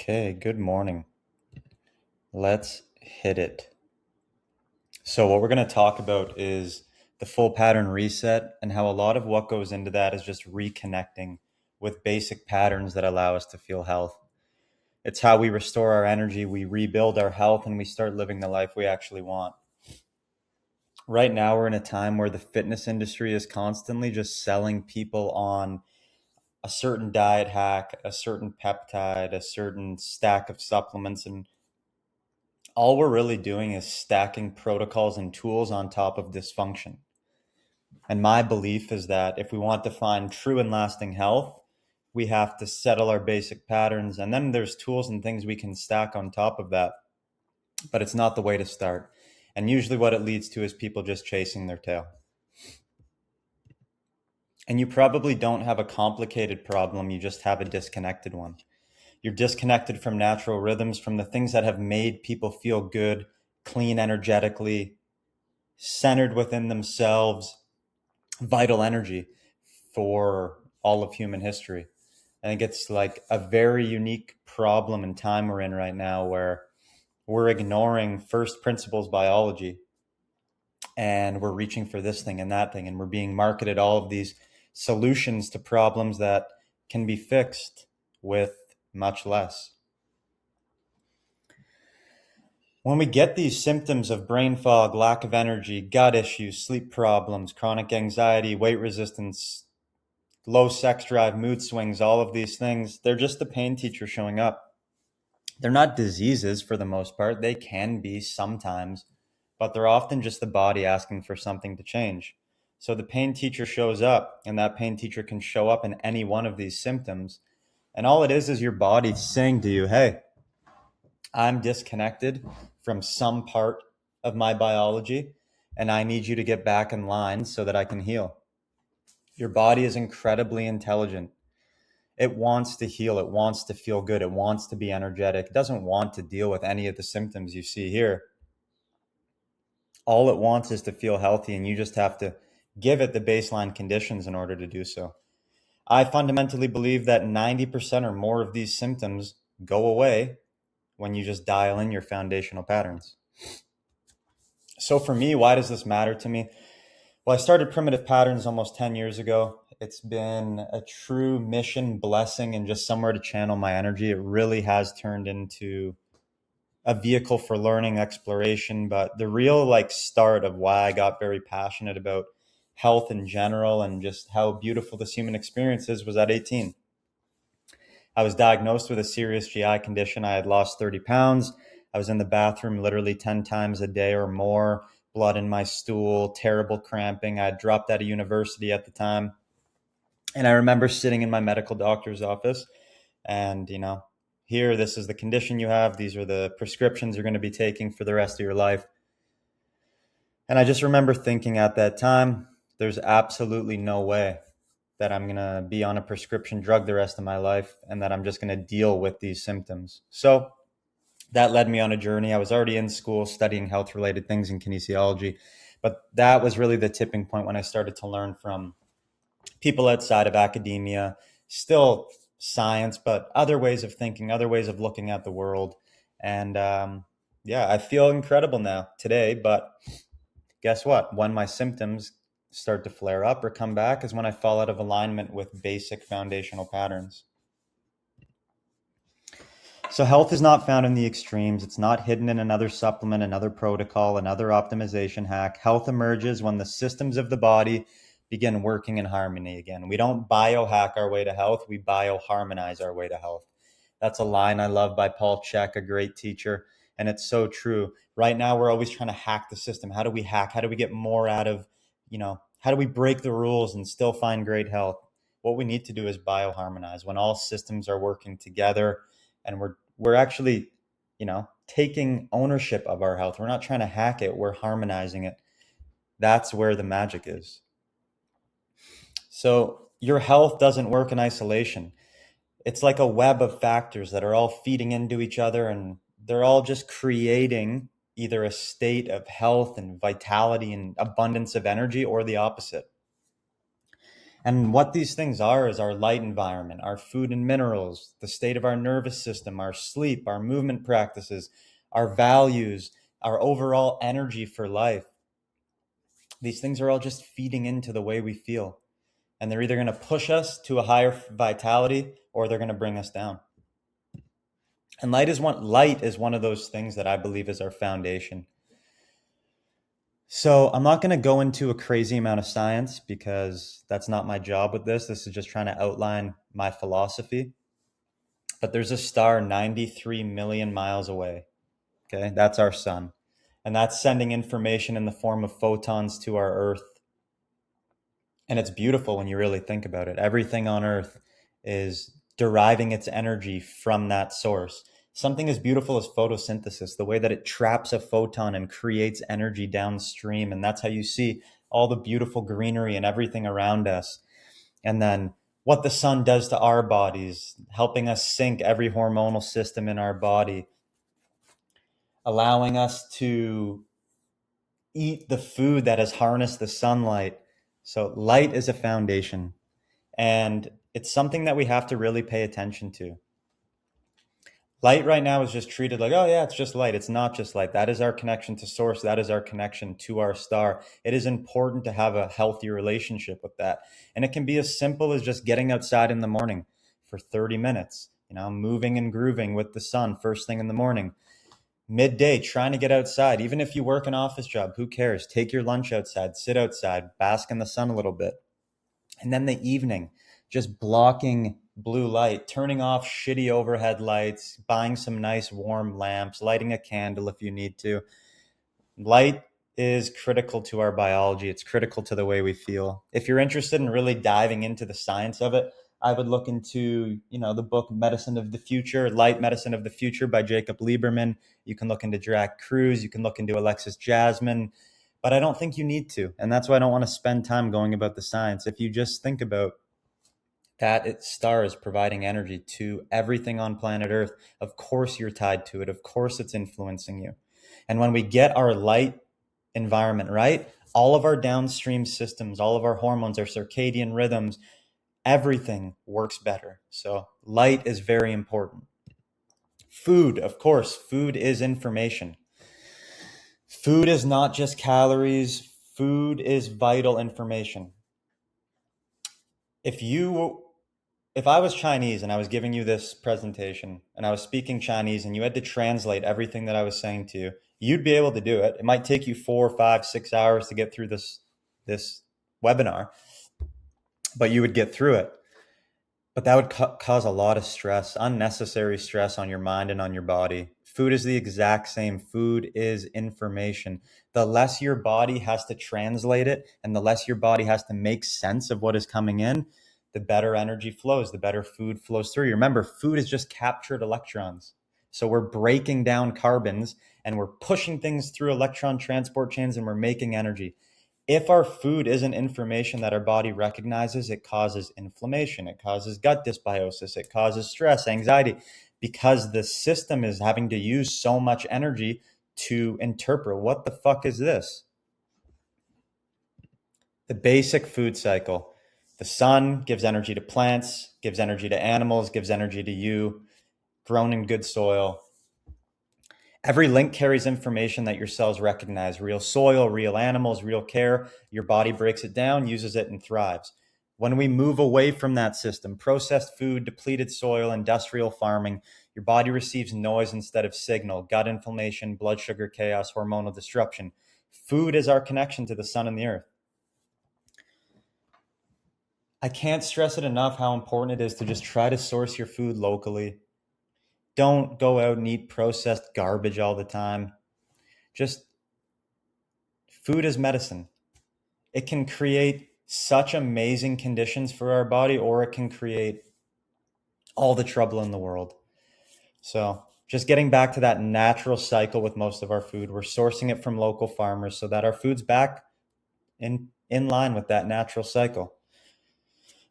Okay, good morning. Let's hit it. So, what we're going to talk about is the full pattern reset and how a lot of what goes into that is just reconnecting with basic patterns that allow us to feel health. It's how we restore our energy, we rebuild our health, and we start living the life we actually want. Right now, we're in a time where the fitness industry is constantly just selling people on a certain diet hack, a certain peptide, a certain stack of supplements, and all we're really doing is stacking protocols and tools on top of dysfunction. And my belief is that if we want to find true and lasting health, we have to settle our basic patterns. And then there's tools and things we can stack on top of that. But it's not the way to start. And usually what it leads to is people just chasing their tail. And you probably don't have a complicated problem, you just have a disconnected one. You're disconnected from natural rhythms, from the things that have made people feel good, clean energetically, centered within themselves, vital energy for all of human history. I think it's like a very unique problem and time we're in right now where we're ignoring first principles biology and we're reaching for this thing and that thing, and we're being marketed all of these solutions to problems that can be fixed with much less. When we get these symptoms of brain fog, lack of energy, gut issues, sleep problems, chronic anxiety, weight resistance, low sex drive, mood swings, all of these things, they're just the pain teacher showing up. They're not diseases for the most part. They can be sometimes, but they're often just the body asking for something to change. So the pain teacher shows up, and that pain teacher can show up in any one of these symptoms. And all it is your body saying to you, hey, I'm disconnected from some part of my biology, and I need you to get back in line so that I can heal. Your body is incredibly intelligent. It wants to heal. It wants to feel good. It wants to be energetic. It doesn't want to deal with any of the symptoms you see here. All it wants is to feel healthy, and you just have to give it the baseline conditions in order to do so. I fundamentally believe that 90% or more of these symptoms go away when you just dial in your foundational patterns. So for me, why does this matter to me? Well, I started Primitive Patterns almost 10 years ago. It's been a true mission, blessing, and just somewhere to channel my energy. It really has turned into a vehicle for learning, exploration. But the real start of why I got very passionate about health in general and just how beautiful this human experience is was at 18. I was diagnosed with a serious GI condition. I had lost 30 pounds. I was in the bathroom literally 10 times a day or more, blood in my stool, terrible cramping. I had dropped out of university at the time. And I remember sitting in my medical doctor's office and, here, this is the condition you have. These are the prescriptions you're going to be taking for the rest of your life. And I just remember thinking at that time, there's absolutely no way that I'm going to be on a prescription drug the rest of my life and that I'm just going to deal with these symptoms. So that led me on a journey. I was already in school studying health related things in kinesiology, but that was really the tipping point when I started to learn from people outside of academia, still science, but other ways of thinking, other ways of looking at the world. And I feel incredible now today, but guess what? When my symptoms start to flare up or come back is when I fall out of alignment with basic foundational patterns. So health is not found in the extremes. It's not hidden in another supplement, another protocol, another optimization hack. Health emerges when the systems of the body begin working in harmony again. We don't biohack our way to health. We bioharmonize our way to health. That's a line I love by Paul Chek, a great teacher. And it's so true. Right now, we're always trying to hack the system. How do we hack? How do we get more out of, how do we break the rules and still find great health? What we need to do is bioharmonize when all systems are working together and we're actually, taking ownership of our health. We're not trying to hack it. We're harmonizing it. That's where the magic is. So your health doesn't work in isolation. It's like a web of factors that are all feeding into each other, and they're all just creating either a state of health and vitality and abundance of energy or the opposite. And what these things are is our light environment, our food and minerals, the state of our nervous system, our sleep, our movement practices, our values, our overall energy for life. These things are all just feeding into the way we feel. And they're either going to push us to a higher vitality or they're going to bring us down. And light is one of those things that I believe is our foundation. So I'm not going to go into a crazy amount of science because that's not my job with this. This is just trying to outline my philosophy. But there's a star 93 million miles away. Okay, that's our sun. And that's sending information in the form of photons to our Earth. And it's beautiful when you really think about it. Everything on Earth is deriving its energy from that source. Something as beautiful as photosynthesis, the way that it traps a photon and creates energy downstream. And that's how you see all the beautiful greenery and everything around us. And then what the sun does to our bodies, helping us sync every hormonal system in our body, allowing us to eat the food that has harnessed the sunlight. So light is a foundation, and it's something that we have to really pay attention to. Light right now is just treated like, oh yeah, it's just light. It's not just light. That is our connection to source. That is our connection to our star. It is important to have a healthy relationship with that. And it can be as simple as just getting outside in the morning for 30 minutes, moving and grooving with the sun first thing in the morning. Midday, trying to get outside. Even if you work an office job, who cares? Take your lunch outside, sit outside, bask in the sun a little bit. And then the evening, just blocking blue light, turning off shitty overhead lights, buying some nice warm lamps, lighting a candle if you need to. Light is critical to our biology. It's critical to the way we feel. If you're interested in really diving into the science of it, I would look into, the book Medicine of the Future, Light Medicine of the Future by Jacob Lieberman. You can look into Jack Cruz. You can look into Alexis Jasmine. But I don't think you need to. And that's why I don't want to spend time going about the science. If you just think about that star is providing energy to everything on planet Earth, of course you're tied to it. Of course it's influencing you. And when we get our light environment right, all of our downstream systems, all of our hormones, our circadian rhythms, everything works better. So light is very important. Food, of course, food is information. Food is not just calories. Food is vital information. If I was Chinese and I was giving you this presentation and I was speaking Chinese and you had to translate everything that I was saying to you, you'd be able to do it. It might take you 4, 5, 6 hours to get through this webinar, but you would get through it. But that would cause a lot of stress, unnecessary stress on your mind and on your body. Food is the exact same. Food is information. The less your body has to translate it and the less your body has to make sense of what is coming in, the better energy flows, the better food flows through you. Remember, food is just captured electrons. So we're breaking down carbons and we're pushing things through electron transport chains and we're making energy. If our food isn't information that our body recognizes, it causes inflammation, it causes gut dysbiosis, it causes stress, anxiety, because the system is having to use so much energy to interpret what the fuck is this? The basic food cycle. The sun gives energy to plants, gives energy to animals, gives energy to you, grown in good soil. Every link carries information that your cells recognize: real soil, real animals, real care. Your body breaks it down, uses it, and thrives. When we move away from that system, processed food, depleted soil, industrial farming, your body receives noise instead of signal, gut inflammation, blood sugar chaos, hormonal disruption. Food is our connection to the sun and the earth. I can't stress it enough how important it is to just try to source your food locally. Don't go out and eat processed garbage all the time. Just food is medicine. It can create such amazing conditions for our body, or it can create all the trouble in the world. So just getting back to that natural cycle with most of our food, we're sourcing it from local farmers so that our food's back in line with that natural cycle.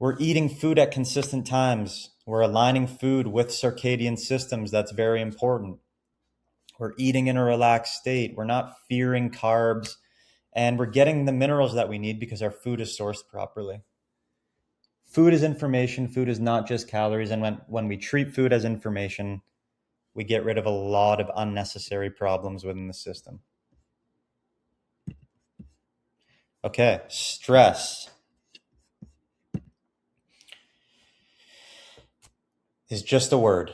We're eating food at consistent times. We're aligning food with circadian systems. That's very important. We're eating in a relaxed state. We're not fearing carbs, and we're getting the minerals that we need because our food is sourced properly. Food is information. Food is not just calories. And when we treat food as information, we get rid of a lot of unnecessary problems within the system. Okay, stress is just a word.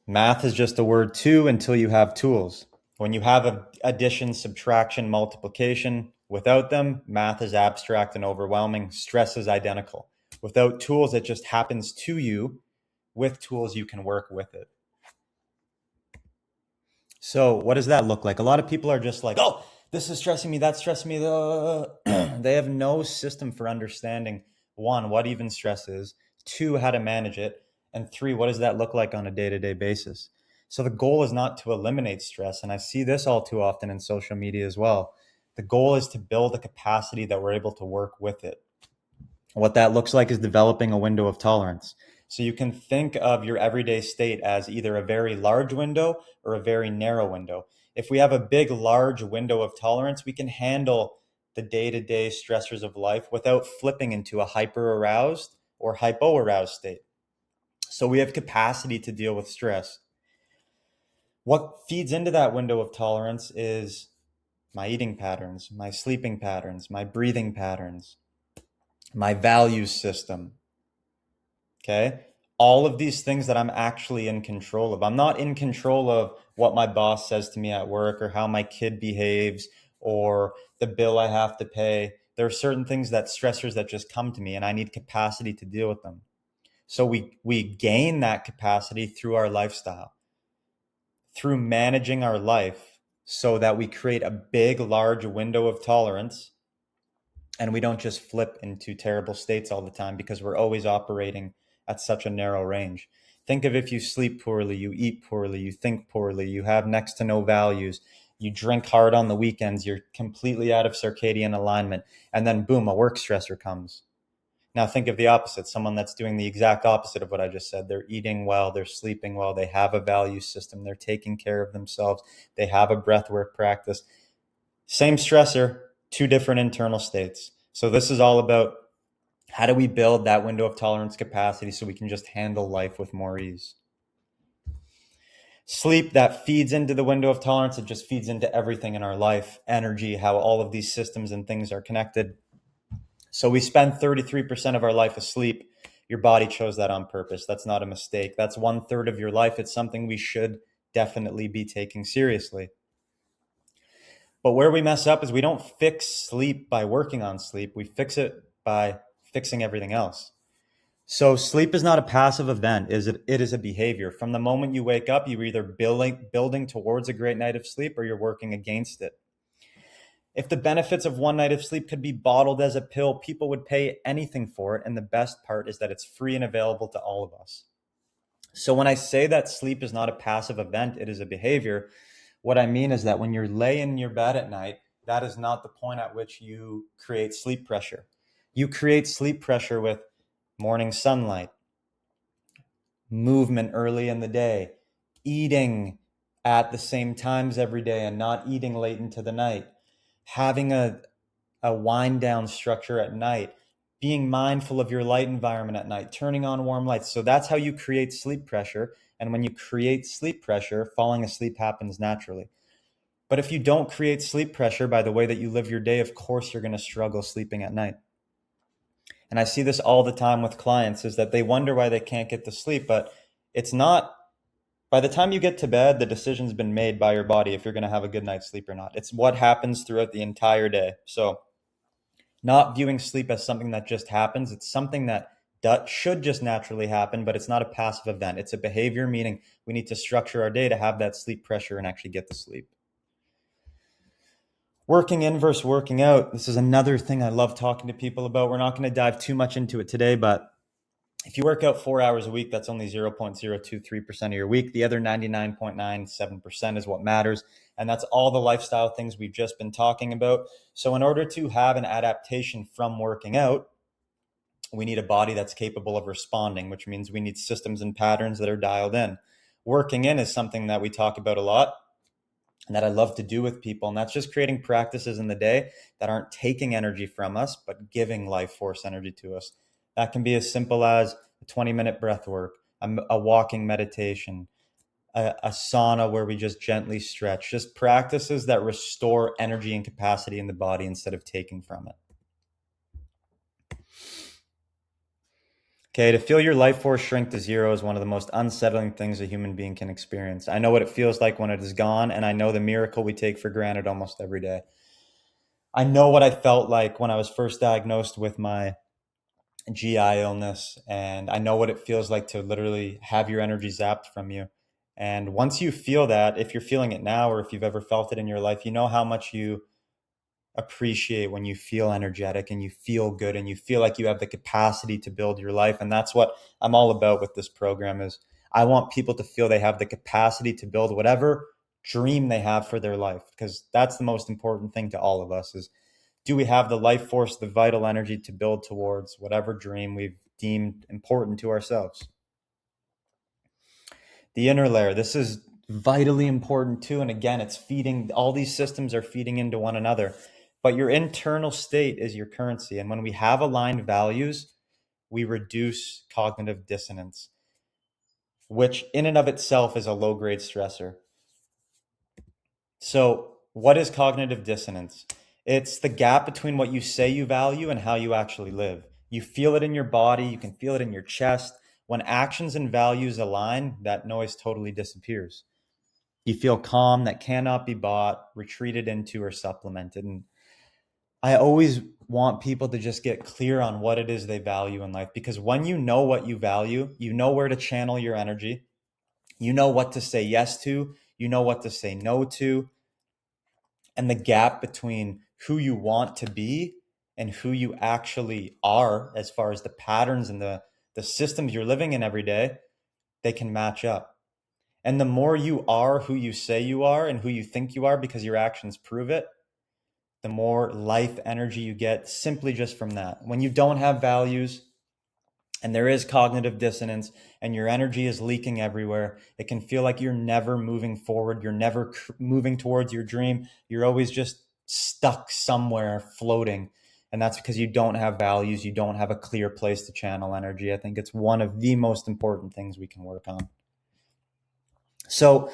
Math is just a word too until you have tools. When you have addition, subtraction, multiplication, without them, math is abstract and overwhelming. Stress is identical. Without tools, it just happens to you. With tools, you can work with it. So what does that look like? A lot of people are just like, oh, this is stressing me, that's stressing me. They have no system for understanding, one, what even stress is, two, how to manage it, and three, what does that look like on a day-to-day basis? So the goal is not to eliminate stress, and I see this all too often in social media as well. The goal is to build a capacity that we're able to work with it. What that looks like is developing a window of tolerance. So you can think of your everyday state as either a very large window or a very narrow window. If we have a big, large window of tolerance, we can handle the day-to-day stressors of life without flipping into a hyper-aroused or hypo-aroused state. So we have capacity to deal with stress. What feeds into that window of tolerance is my eating patterns, my sleeping patterns, my breathing patterns, my value system. Okay. All of these things that I'm actually in control of. I'm not in control of what my boss says to me at work or how my kid behaves or the bill I have to pay. There are certain things that stressors that just come to me and I need capacity to deal with them. So we gain that capacity through our lifestyle, through managing our life so that we create a big, large window of tolerance and we don't just flip into terrible states all the time because we're always operating at such a narrow range. Think of if you sleep poorly, you eat poorly, you think poorly, you have next to no values, you drink hard on the weekends, you're completely out of circadian alignment, and then boom, a work stressor comes. Now think of the opposite, someone that's doing the exact opposite of what I just said. They're eating well, they're sleeping well, they have a value system, they're taking care of themselves, they have a breathwork practice. Same stressor, two different internal states. So this is all about how do we build that window of tolerance capacity so we can just handle life with more ease. Sleep, that feeds into the window of tolerance. It just feeds into everything in our life, energy, how all of these systems and things are connected. So we spend 33% of our life asleep. Your body chose that on purpose. That's not a mistake. That's 1/3 of your life. It's something we should definitely be taking seriously. But where we mess up is we don't fix sleep by working on sleep. We fix it by fixing everything else. So sleep is not a passive event. It is a behavior. From the moment you wake up, you're either building towards a great night of sleep or you're working against it. If the benefits of one night of sleep could be bottled as a pill, people would pay anything for it. And the best part is that it's free and available to all of us. So when I say that sleep is not a passive event, it is a behavior, what I mean is that when you're laying in your bed at night, that is not the point at which you create sleep pressure. You create sleep pressure with morning sunlight, movement early in the day, eating at the same times every day and not eating late into the night, having a wind down structure at night, being mindful of your light environment at night, turning on warm lights. So that's how you create sleep pressure. And when you create sleep pressure, falling asleep happens naturally. But if you don't create sleep pressure by the way that you live your day, of course, you're going to struggle sleeping at night. And I see this all the time with clients is that they wonder why they can't get to sleep, but it's not, by the time you get to bed, the decision's been made by your body if you're going to have a good night's sleep or not. It's what happens throughout the entire day. So not viewing sleep as something that just happens. It's something that should just naturally happen, but it's not a passive event. It's a behavior, meaning we need to structure our day to have that sleep pressure and actually get to sleep. Working in versus working out. This is another thing I love talking to people about. We're not going to dive too much into it today, but if you work out 4 hours a week, that's only 0.023% of your week. The other 99.97% is what matters. And that's all the lifestyle things we've just been talking about. So in order to have an adaptation from working out, we need a body that's capable of responding, which means we need systems and patterns that are dialed in. Working in is something that we talk about a lot and that I love to do with people. And that's just creating practices in the day that aren't taking energy from us, but giving life force energy to us. That can be as simple as a 20-minute breath work, a walking meditation, a sauna where we just gently stretch, just practices that restore energy and capacity in the body instead of taking from it. Okay, to feel your life force shrink to zero is one of the most unsettling things a human being can experience. I know what it feels like when it is gone, and I know the miracle we take for granted almost every day. I know what I felt like when I was first diagnosed with my GI illness, and I know what it feels like to literally have your energy zapped from you. And once you feel that, if you're feeling it now or if you've ever felt it in your life, you know how much you appreciate when you feel energetic and you feel good and you feel like you have the capacity to build your life. And that's what I'm all about with this program is I want people to feel they have the capacity to build whatever dream they have for their life, because that's the most important thing to all of us is, do we have the life force, the vital energy to build towards whatever dream we've deemed important to ourselves? The inner layer, this is vitally important too. And again, it's feeding, all these systems are feeding into one another. But your internal state is your currency. And when we have aligned values, we reduce cognitive dissonance, which in and of itself is a low grade stressor. So, what is cognitive dissonance? It's the gap between what you say you value and how you actually live. You feel it in your body, you can feel it in your chest. When actions and values align, that noise totally disappears. You feel calm that cannot be bought, retreated into, or supplemented. And I always want people to just get clear on what it is they value in life, because when you know what you value, you know where to channel your energy, you know what to say yes to, you know what to say no to, and the gap between who you want to be and who you actually are, as far as the patterns and the systems you're living in every day, they can match up. And the more you are who you say you are and who you think you are, because your actions prove it, the more life energy you get simply just from that. When you don't have values and there is cognitive dissonance and your energy is leaking everywhere, it can feel like you're never moving forward. You're never moving towards your dream. You're always just stuck somewhere floating. And that's because you don't have values. You don't have a clear place to channel energy. I think it's one of the most important things we can work on. So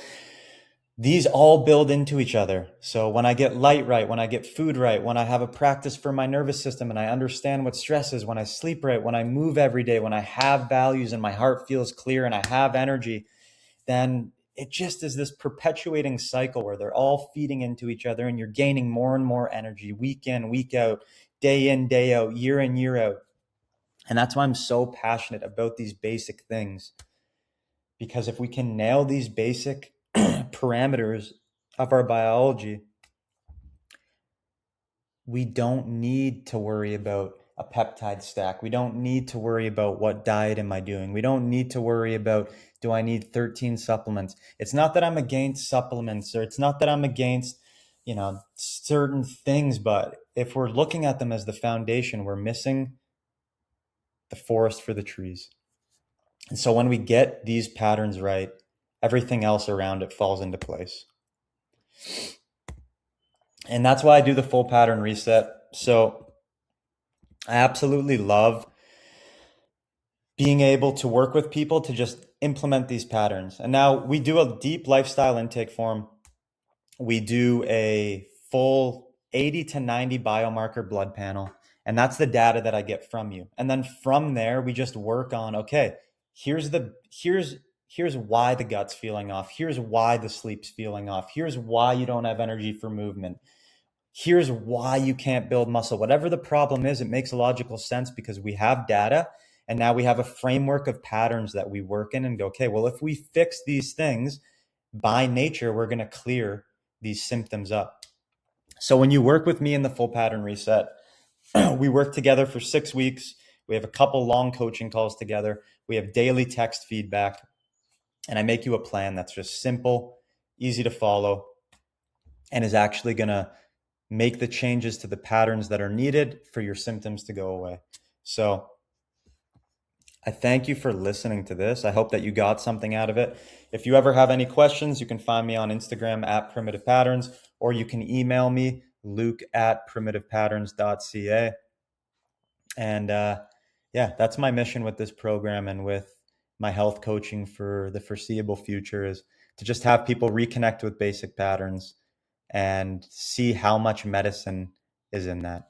these all build into each other. So when I get light right, when I get food right, when I have a practice for my nervous system and I understand what stress is, when I sleep right, when I move every day, when I have values and my heart feels clear and I have energy, then it just is this perpetuating cycle where they're all feeding into each other and you're gaining more and more energy week in, week out, day in, day out, year in, year out. And that's why I'm so passionate about these basic things. Because if we can nail these basic parameters of our biology, we don't need to worry about a peptide stack. We don't need to worry about what diet am I doing. We don't need to worry about, do I need 13 supplements? It's not that I'm against supplements, or it's not that I'm against, certain things, but if we're looking at them as the foundation, we're missing the forest for the trees. And so when we get these patterns right, everything else around it falls into place. And that's why I do the full pattern reset. So I absolutely love being able to work with people to just implement these patterns. And now we do a deep lifestyle intake form. We do a full 80 to 90 biomarker blood panel. And that's the data that I get from you. And then from there, we just work on, okay, here's why the gut's feeling off. Here's why the sleep's feeling off. Here's why you don't have energy for movement. Here's why you can't build muscle. Whatever the problem is, it makes logical sense because we have data and now we have a framework of patterns that we work in and go, okay, well, if we fix these things by nature, we're going to clear these symptoms up. So when you work with me in the full pattern reset, we work together for 6 weeks. We have a couple long coaching calls together. We have daily text feedback, and I make you a plan that's just simple, easy to follow, and is actually going to make the changes to the patterns that are needed for your symptoms to go away. So I thank you for listening to this. I hope that you got something out of it. If you ever have any questions, you can find me on Instagram at Primitive Patterns, or you can email me, luke@primitivepatterns.ca. And Yeah, that's my mission with this program and with my health coaching for the foreseeable future is to just have people reconnect with basic patterns and see how much medicine is in that.